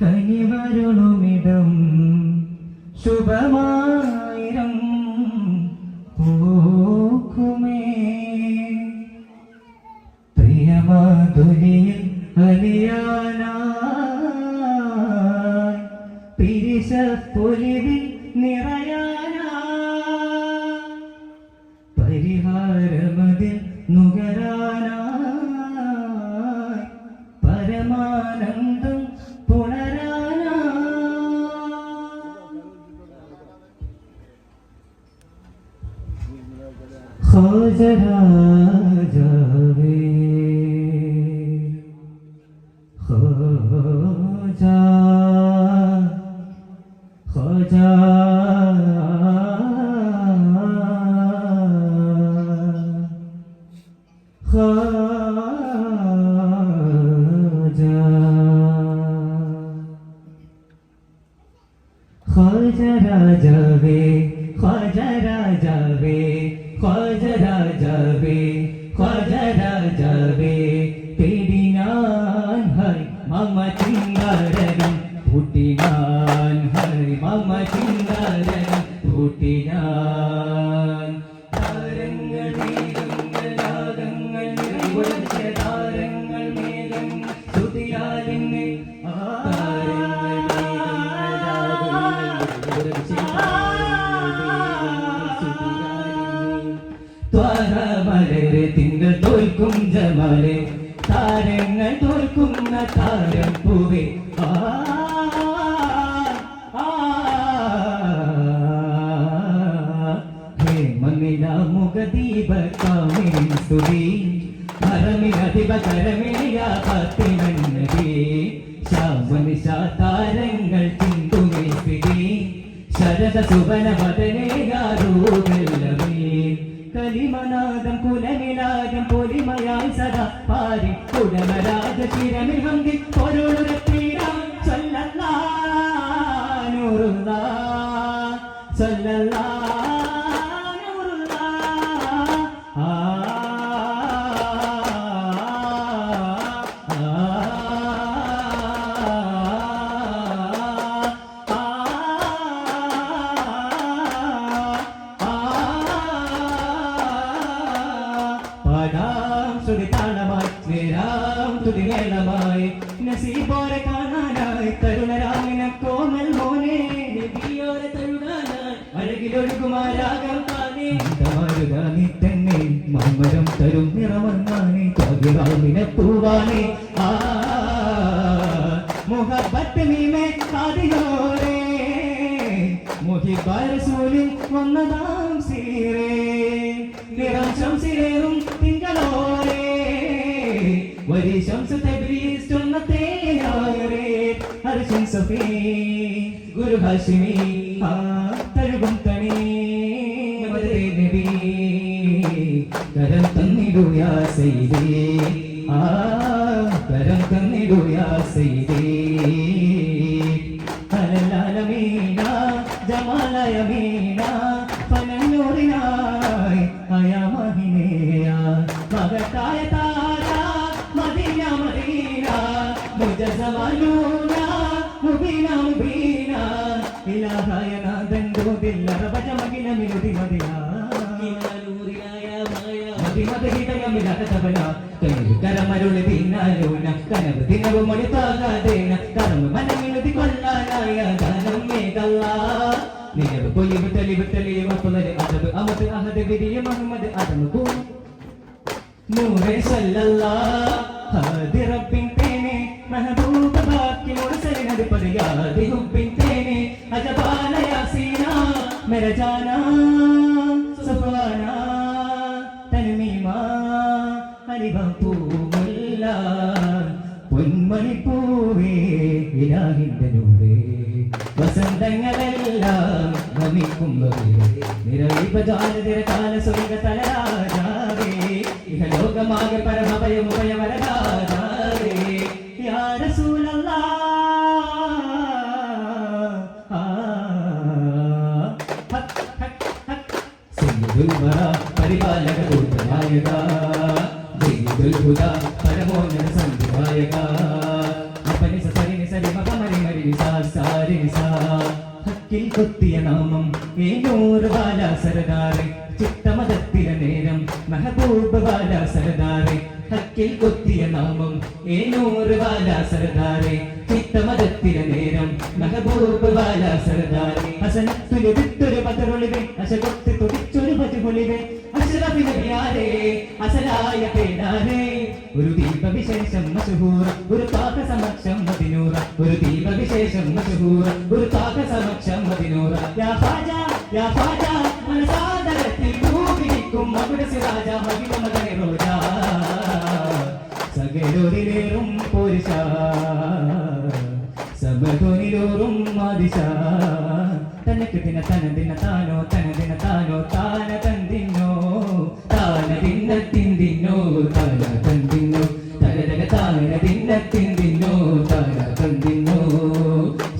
കനിവരുളുമിടം ശുഭമായിരം പൂക്കുമേ പ്രിയമാധുരിയിൽ അലിയാനായി പിരിശപ്പൊലിവിൽ നിറയാനായി പരിഹാരമതിൽ നുകരാനായി പരമാനന്ദം ഖ്വാജ രാജാവേ ഖ്വാജ ഖ്വാജ ഖ്വാജ രാജാവേ ഖ്വാജ രാജാവേ ഖ്വാജ രാജാവേ ഖ്വാജ രാജാവേ തേടിനാൻ ഹരി മമ ചിങ്കാരകം പൂട്ടിനാൻ ഹരി മമ ചിങ്കാരകം പൂട്ടിനാൻ താരങ്ങൾ മേഘങ്ങൾ രാഗങ്ങൾ നിറയൊഴിച്ച താരങ്ങൾ മേഘം സ്തുതിയാലിന്നെ തിങ്കൾ തോൽക്കും ജമാലെ താരങ്ങൾ തോൽക്കുന്ന താരം പൂവേ ഹേ മങ്ങില മുഖദീപകാമിൻ സ്തുതി ഹരമിനധിപ കരമിണിയ പത്തിനന്നതി ശ്യാമനിശ താരങ്ങൾ ചിന്തുമേ സ്ഥിതി ശരദ സുവന വദനേയാരൂപല്ലവേ കലിമനാദം കുലനിലാദം പൊലിമയായി സദാ പാരി കുടമരാജ ചിരമിൽ ഹംഗി പൊരുളുരത്തീരാം സല്ലല്ലാഹു നൂറുല്ലാഹ് സല്ലല്ലാഹു നൂറുല്ലാഹ് നസീബോരെ കാണാനായി തരുണരാമിന കോമൽ മോനെ നബിയോരെ തഴുകാനായി അഴകിലൊഴുകുമാരാകം താനേ നീ തന്നെ മമ്മരം തരും നിറമങ്ങാനെ ത്വകിറാമിനെ പൂവാനെ മുഹബത്ത് മീമേ ആദിയോരേ മുഹിബ റസൂലിൻ വന്നതാം സീരേ നിറം ശംസിലേറും തിങ്കളോരേ വരി ശംസ തബ്രീസ് ചൊന്നത്തേനായരേ ഹർഷൻ സഫീ ഗുരു ഹാഷിമി തഴുകും തണി മദേ നബി കരം തന്നിടു യാ സയ്യിദി കരം തന്നിടു യാ സയ്യിദി അലലാലമീന ജമാലയമീന പനന്നൂറിനായി അയമഹിനേയ മകത്തായ മുജസമനൂനാ മുബീനാ മുബീനാ ഇലാഹായ നാദൻ ദോദില്ല റബജമകില മിനുതി മദിനാ കിനാനൂരിയായ മായ മദിമദഹിതയ മിനകതബന കനിവ് കരമരുളി ദിനാലോന കനവ് ദിനവു മണിതാകാദേന കർമ്മ മനമിനുതി കൊല്ലാനായ ദാനം മേകല്ലാ നിനവ് പൊലിവ് തെളിവ് തെളിവ് വപ്പുലരി അദബ് അമത് അഹദ് വിരിയ മുഹമ്മദ് അദമ കൂ നൂറേ സല്ലല്ലാഹ് ഹാദി റബ്ബിൻ महबूब बाकी मुरसली नदी पर याद हुब्बिन तेने अजबाना यासीना मेरा जाना सफाना तनमीमा हरिबापू मुल्ला പൊന്മണി പൂവേ ഇലാഹിന്റെ നൂറേ വസന്തങ്ങളെല്ലാം നമിക്കുമ്പവേ നിരവിപജാലതിരകാല സ്വർഗ തലരാജാവേ ഇഹലോകമാകെ പരമഭയമുഭയമരരാജാവേ യാ റസൂലല്ലാഹ് സയ്യിദുൽ വറ പരിപാലക നായക സയ്യിദുൽ ഹുദ പരമോന്നത സംവിധായക അപ്പനി സരി സരി മപമരി മരി ഹക്കിൽ കൊത്തിയ നാമം ഏനൂർ ബാല സർദാറെ ചിത്തമതത്തിലെ നേരം മെഹബൂബ് ബാല സർദാറെ ഹക്കിൽ കൊത്തിയ നാമം ഏനൂർ ബാല സർദാറെ ചിത്തമതത്തിലെ നേരം മെഹബൂബ് ബാല സർദാറെ ഹസനത്തുല് വിട്ടൊരു ബദറുളിവേ അശകൊത്തി തുടിച്ചൊരു ബജുളിവേ അഷ്റഫി നബിയാരേ അസലായ പേരാരേ ഒരു ദീപവിശേഷം മശഹൂറ ഒരു പാക സമക്ഷം മദിനൂറ ഒരു ദീപവിശേഷം മശഹൂറ ഒരു പാക സമക്ഷം മദിനൂറ യാ ഖാജ മനസാദരത്തിൽ പൂവിരിക്കും മകുട സിറാജ മഹിമ മദനി റോജ സകലൊരിലേറും പുരുഷ സമധുനിലോറും മാദിശ തനക്ക് ദിന തനദിന താനോ തനദിന താനോ താന തന്തിന്നോ താന ദിന്ന തിന്തിന്നോ താന തന്തിന്നോ തനദന താന ദിന്ന തിന്തിന്നോ താന തന്തിന്നോ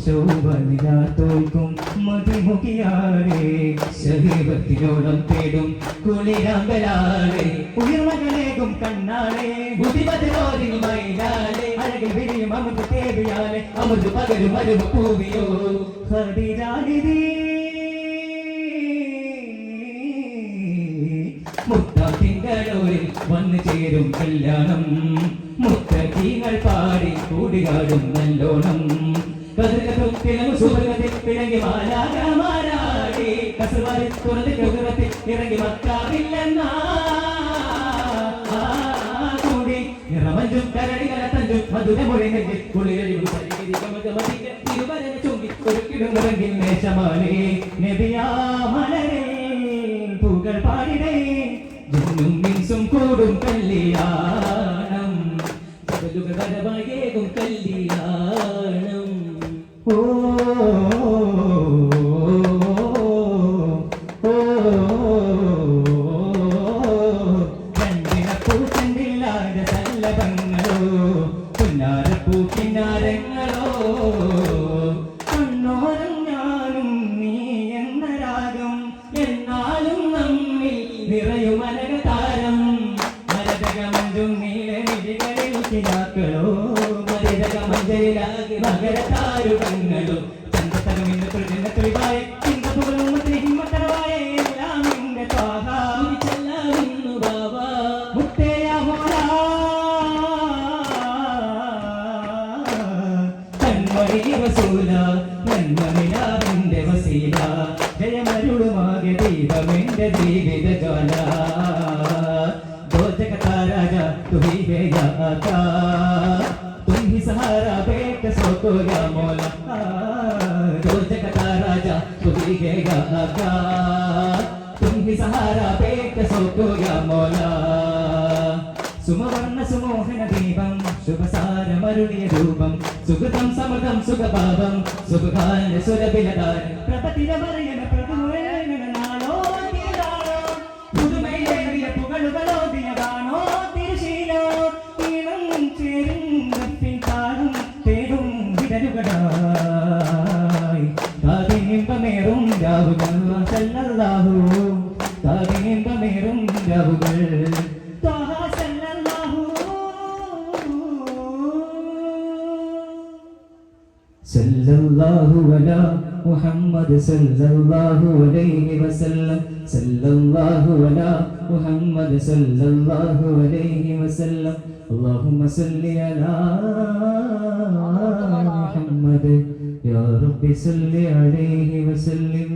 ശോഭനിലാ തോൽക്കും മതിമുഖിയാരേ ശരീരത്തിനോളം തേടും കുളിരാമ്പലാളെ ഉയർമകളേകും കണ്ണാളെ ബുദ്ധിമതിരോധിനി മൈലാളെ അഴകിൽ വിരിയും അമൃത് തേവിയാലെ അമൃത് പകരും അരുമ പൂവിയോ ഹരിരാനിധി മുത്താത്തിങ്കളൂരിൽ വന്നു ചേരും കല്യാണം മുത്തീങ്ങൾ പാടി കൂടിയാടും നല്ലോണം ഇറങ്ങി മാലാകമാരാടി കസുവാരി തുറന്ന് ഗൗരവത്തിൽ ഇറങ്ങി മക്കാവില്ലെന്നാ കൂടി നിറമഞ്ചും കരടികല തഞ്ചും മധുരമൊഴി നെഞ്ചിൽ കുളിരഴിവും തിരുവരന ചുങ്കി ഒരുക്കിടുന്നിറങ്ങിൽ മേശമാലേ നബിയാ മലരേ പൂകൾ പാടിടേ ജന്നും മിൻസും കൂടും കല്യാണം വരവായേകും കല്യാണം ഓ രണ്ടിനപ്പൂച്ചെണ്ടില്ലാത സല്ലഭങ്ങളോ പുന്നാരപ്പൂ കിന്നാരങ്ങളോ കണ്ണോരം ഞാനും നീ എന്ന രാഗം എന്നാലും നമ്മിൽ നിറയും അനകതാരം മരതകമഞ്ചും നീലനിധികളിൽ കിനാക്കളോ മരതകമഞ്ചയിലാകെ മകരതാരുകങ്ങളോ ചന്തതകമിന്ന് തുളിവായ ചിന്തപുകളും ഹിമ്മത്തരവായ എല്ലാം നിന്റെ ത്വാഹാന്നു ബാബ മുത്തേയാ മോള കൺമണി റസൂല നന്മനിലാവിന്റെ വസീല ജയമരുളുമാകെ ദീപമെന്റെ ജീവിത ജ്വാല രാജ തുഹി ആകാ तुम ही सहारा बेट सोको या मौला जो जगता राजा तू ही गएगा आका तुम ही सहारा बेट सोको या मौला സുമവർണ്ണ സുമോഹന ദീപം ശുഭസാരമരുളിയ രൂപം സുഗതം സമൃതം സുഖഭാവം സുഖാന സുരഭിലതാരം പ്രപതിരമറിയണ പ്രഭുവേണ നാളോ തിരുനാളോ പുതുമയിലേറിയ പുകളുകളോ ദിനതാണോ തിരുശീലോ ഈണം ചേരുന്നത്തിൻ താളം തേടും വിടരുകടായി താതിനിമ്പമേറും രാവുകൾ സല്ലല്ലാഹു താതിനിമ്പമേറും രാവുകൾ സല്ലല്ലാഹു അലാ മുഹമ്മദ് സല്ലല്ലാഹു അലൈഹി വസല്ലം സല്ലല്ലാഹു അലാ മുഹമ്മദ് സല്ലല്ലാഹു അലൈഹി വസല്ലം اللهم صل على محمد يا رب صل عليه وسلم